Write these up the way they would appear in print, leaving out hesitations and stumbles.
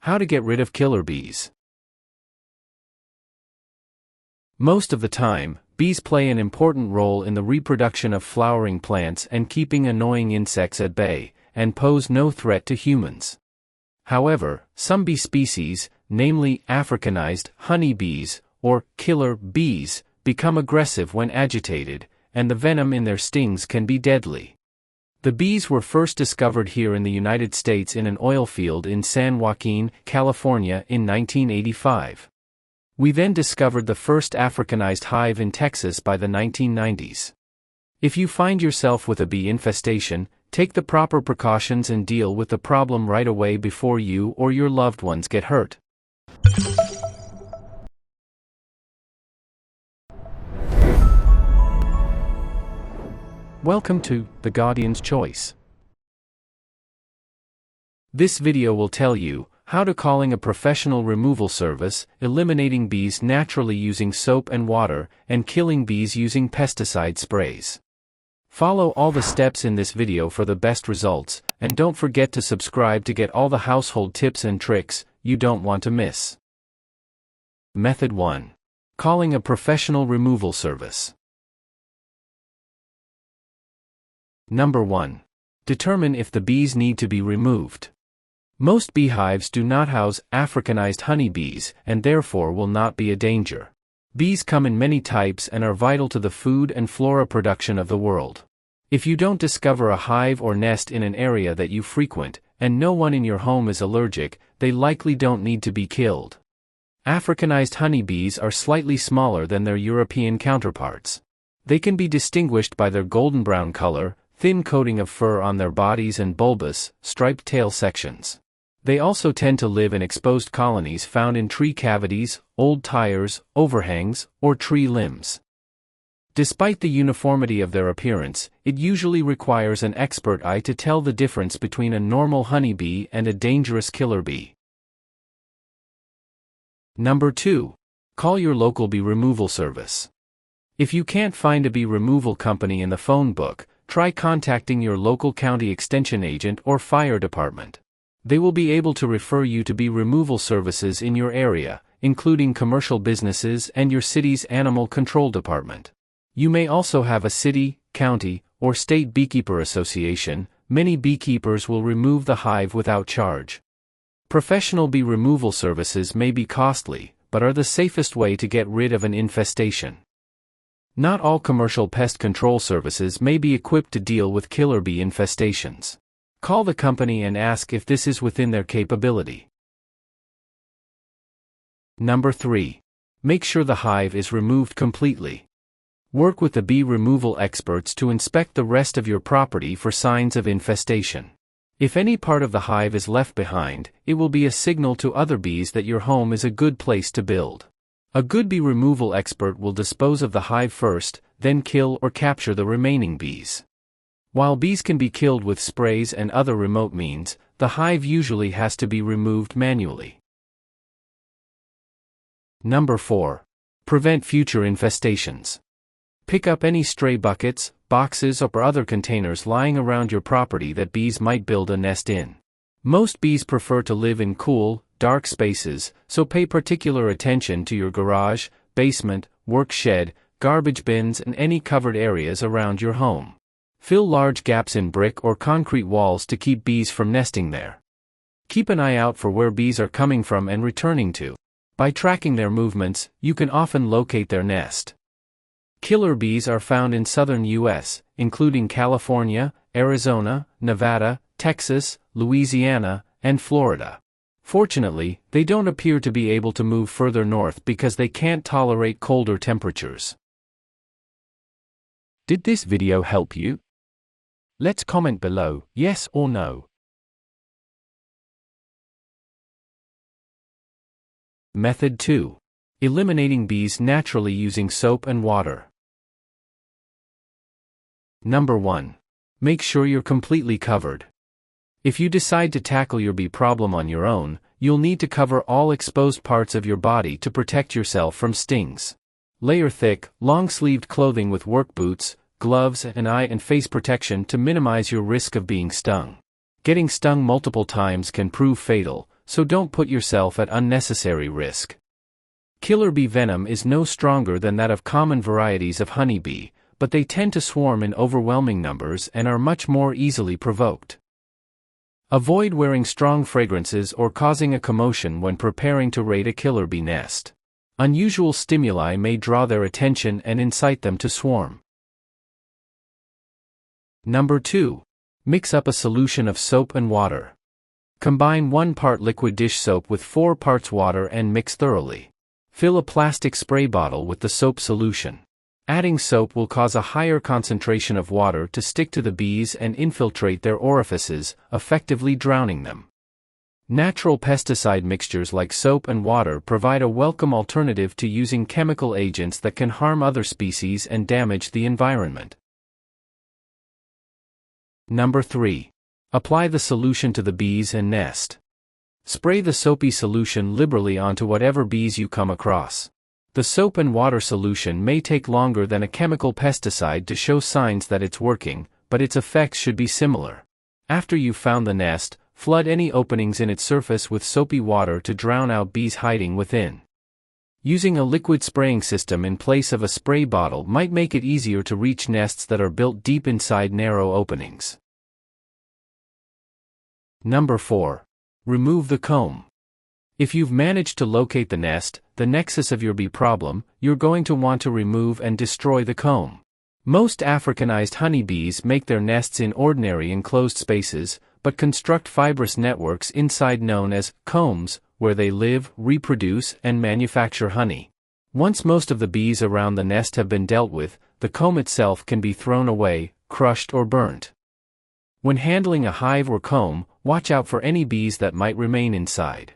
How to get rid of killer bees. Most of the time, bees play an important role in the reproduction of flowering plants and keeping annoying insects at bay, and pose no threat to humans. However, some bee species, namely Africanized honeybees, or killer bees, become aggressive when agitated, and the venom in their stings can be deadly. The bees were first discovered here in the United States in an oil field in San Joaquin, California in 1985. We then discovered the first Africanized hive in Texas by the 1990s. If you find yourself with a bee infestation, take the proper precautions and deal with the problem right away before you or your loved ones get hurt. Welcome to The Guardian's Choice. This video will tell you how to calling a professional removal service, eliminating bees naturally using soap and water, and killing bees using pesticide sprays. Follow all the steps in this video for the best results, and don't forget to subscribe to get all the household tips and tricks you don't want to miss. Method 1. Calling a professional removal service. Number 1. Determine if the bees need to be removed. Most beehives do not house Africanized honeybees and therefore will not be a danger. Bees come in many types and are vital to the food and flora production of the world. If you don't discover a hive or nest in an area that you frequent, and no one in your home is allergic, they likely don't need to be killed. Africanized honeybees are slightly smaller than their European counterparts. They can be distinguished by their golden brown color, thin coating of fur on their bodies and bulbous, striped tail sections. They also tend to live in exposed colonies found in tree cavities, old tires, overhangs, or tree limbs. Despite the uniformity of their appearance, it usually requires an expert eye to tell the difference between a normal honeybee and a dangerous killer bee. Number 2. Call your local bee removal service. If you can't find a bee removal company in the phone book, try contacting your local county extension agent or fire department. They will be able to refer you to bee removal services in your area, including commercial businesses and your city's animal control department. You may also have a city, county, or state beekeeper association. Many beekeepers will remove the hive without charge. Professional bee removal services may be costly, but are the safest way to get rid of an infestation. Not all commercial pest control services may be equipped to deal with killer bee infestations. Call the company and ask if this is within their capability. Number 3. Make sure the hive is removed completely. Work with the bee removal experts to inspect the rest of your property for signs of infestation. If any part of the hive is left behind, it will be a signal to other bees that your home is a good place to build. A good bee removal expert will dispose of the hive first, then kill or capture the remaining bees. While bees can be killed with sprays and other remote means, the hive usually has to be removed manually. Number 4. Prevent future infestations. Pick up any stray buckets, boxes, or other containers lying around your property that bees might build a nest in. Most bees prefer to live in cool, dark spaces, so pay particular attention to your garage, basement, work shed, garbage bins, and any covered areas around your home. Fill large gaps in brick or concrete walls to keep bees from nesting there. Keep an eye out for where bees are coming from and returning to. By tracking their movements, you can often locate their nest. Killer bees are found in southern U.S., including California, Arizona, Nevada, Texas, Louisiana, and Florida. Fortunately, they don't appear to be able to move further north because they can't tolerate colder temperatures. Did this video help you? Let's comment below, yes or no. Method 2. Eliminating bees naturally using soap and water. Number 1. Make sure you're completely covered. If you decide to tackle your bee problem on your own, you'll need to cover all exposed parts of your body to protect yourself from stings. Layer thick, long-sleeved clothing with work boots, gloves, and eye and face protection to minimize your risk of being stung. Getting stung multiple times can prove fatal, so don't put yourself at unnecessary risk. Killer bee venom is no stronger than that of common varieties of honeybee, but they tend to swarm in overwhelming numbers and are much more easily provoked. Avoid wearing strong fragrances or causing a commotion when preparing to raid a killer bee nest. Unusual stimuli may draw their attention and incite them to swarm. Number 2. Mix up a solution of soap and water. Combine 1 part liquid dish soap with 4 parts water and mix thoroughly. Fill a plastic spray bottle with the soap solution. Adding soap will cause a higher concentration of water to stick to the bees and infiltrate their orifices, effectively drowning them. Natural pesticide mixtures like soap and water provide a welcome alternative to using chemical agents that can harm other species and damage the environment. Number 3. Apply the solution to the bees and nest. Spray the soapy solution liberally onto whatever bees you come across. The soap and water solution may take longer than a chemical pesticide to show signs that it's working, but its effects should be similar. After you've found the nest, flood any openings in its surface with soapy water to drown out bees hiding within. Using a liquid spraying system in place of a spray bottle might make it easier to reach nests that are built deep inside narrow openings. Number 4. Remove the comb. If you've managed to locate the nest, the nexus of your bee problem, you're going to want to remove and destroy the comb. Most Africanized honeybees make their nests in ordinary enclosed spaces, but construct fibrous networks inside known as combs, where they live, reproduce, and manufacture honey. Once most of the bees around the nest have been dealt with, the comb itself can be thrown away, crushed, or burnt. When handling a hive or comb, watch out for any bees that might remain inside.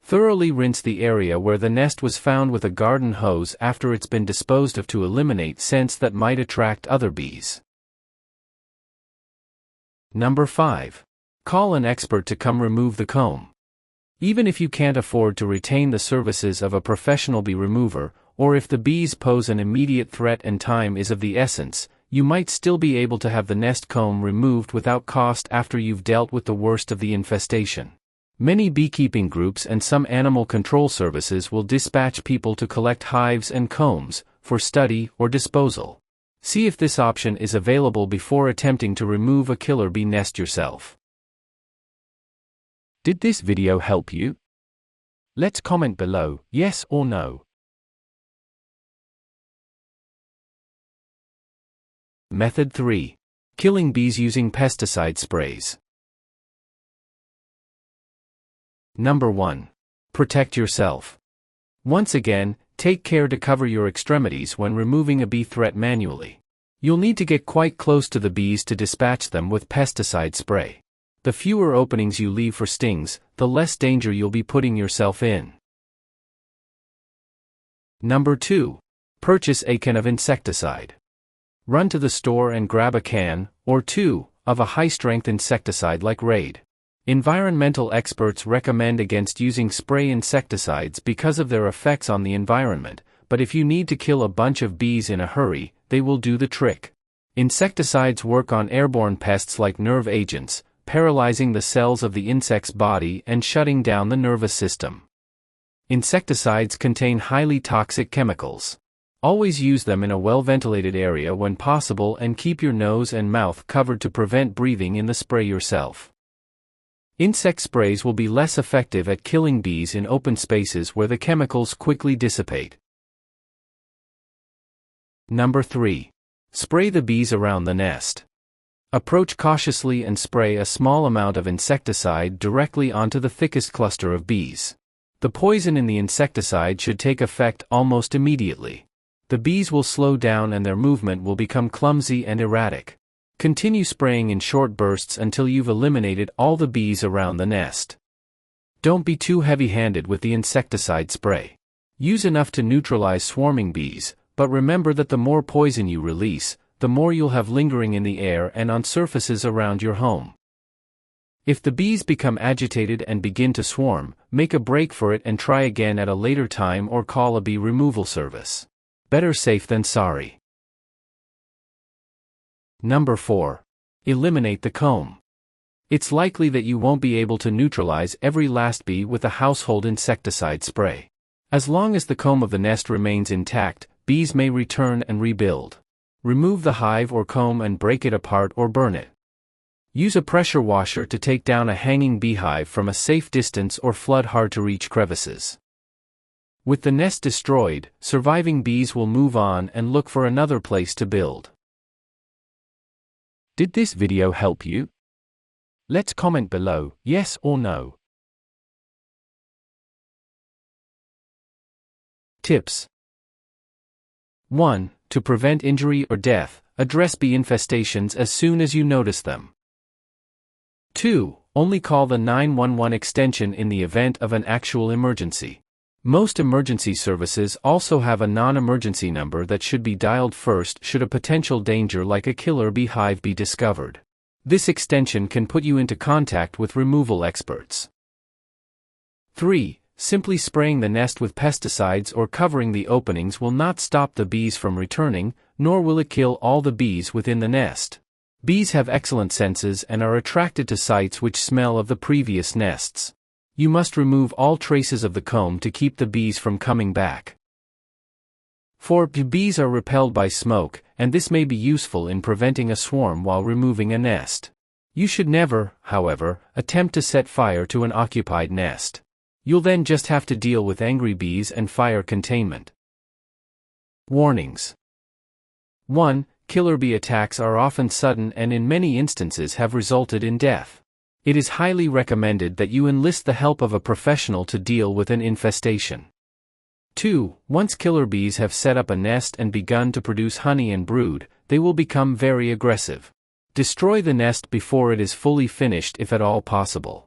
Thoroughly rinse the area where the nest was found with a garden hose after it's been disposed of to eliminate scents that might attract other bees. Number 5. Call an expert to come remove the comb. Even if you can't afford to retain the services of a professional bee remover, or if the bees pose an immediate threat and time is of the essence, you might still be able to have the nest comb removed without cost after you've dealt with the worst of the infestation. Many beekeeping groups and some animal control services will dispatch people to collect hives and combs, for study or disposal. See if this option is available before attempting to remove a killer bee nest yourself. Did this video help you? Let's comment below, yes or no. Method 3. Killing bees using pesticide sprays. Number 1. Protect yourself. Once again, take care to cover your extremities when removing a bee threat manually. You'll need to get quite close to the bees to dispatch them with pesticide spray. The fewer openings you leave for stings, the less danger you'll be putting yourself in. Number 2. Purchase a can of insecticide. Run to the store and grab a can, or 2, of a high-strength insecticide like Raid. Environmental experts recommend against using spray insecticides because of their effects on the environment, but if you need to kill a bunch of bees in a hurry, they will do the trick. Insecticides work on airborne pests like nerve agents, paralyzing the cells of the insect's body and shutting down the nervous system. Insecticides contain highly toxic chemicals. Always use them in a well-ventilated area when possible and keep your nose and mouth covered to prevent breathing in the spray yourself. Insect sprays will be less effective at killing bees in open spaces where the chemicals quickly dissipate. Number 3. Spray the bees around the nest. Approach cautiously and spray a small amount of insecticide directly onto the thickest cluster of bees. The poison in the insecticide should take effect almost immediately. The bees will slow down and their movement will become clumsy and erratic. Continue spraying in short bursts until you've eliminated all the bees around the nest. Don't be too heavy-handed with the insecticide spray. Use enough to neutralize swarming bees, but remember that the more poison you release, the more you'll have lingering in the air and on surfaces around your home. If the bees become agitated and begin to swarm, make a break for it and try again at a later time or call a bee removal service. Better safe than sorry. Number 4. Eliminate the comb. It's likely that you won't be able to neutralize every last bee with a household insecticide spray. As long as the comb of the nest remains intact, bees may return and rebuild. Remove the hive or comb and break it apart or burn it. Use a pressure washer to take down a hanging beehive from a safe distance or flood hard-to-reach crevices. With the nest destroyed, surviving bees will move on and look for another place to build. Did this video help you? Let's comment below, yes or no. Tips. 1. To prevent injury or death, address bee infestations as soon as you notice them. 2. Only call the 911 extension in the event of an actual emergency. Most emergency services also have a non-emergency number that should be dialed first should a potential danger like a killer beehive be discovered. This extension can put you into contact with removal experts. 3. Simply spraying the nest with pesticides or covering the openings will not stop the bees from returning, nor will it kill all the bees within the nest. Bees have excellent senses and are attracted to sites which smell of the previous nests. You must remove all traces of the comb to keep the bees from coming back. 4. Bees are repelled by smoke, and this may be useful in preventing a swarm while removing a nest. You should never, however, attempt to set fire to an occupied nest. You'll then just have to deal with angry bees and fire containment. Warnings. 1. Killer bee attacks are often sudden and in many instances have resulted in death. It is highly recommended that you enlist the help of a professional to deal with an infestation. 2. Once killer bees have set up a nest and begun to produce honey and brood, they will become very aggressive. Destroy the nest before it is fully finished if at all possible.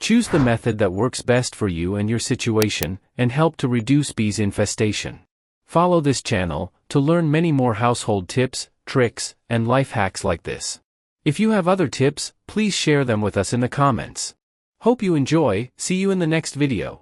Choose the method that works best for you and your situation, and help to reduce bees infestation. Follow this channel to learn many more household tips, tricks, and life hacks like this. If you have other tips, please share them with us in the comments. Hope you enjoy. See you in the next video.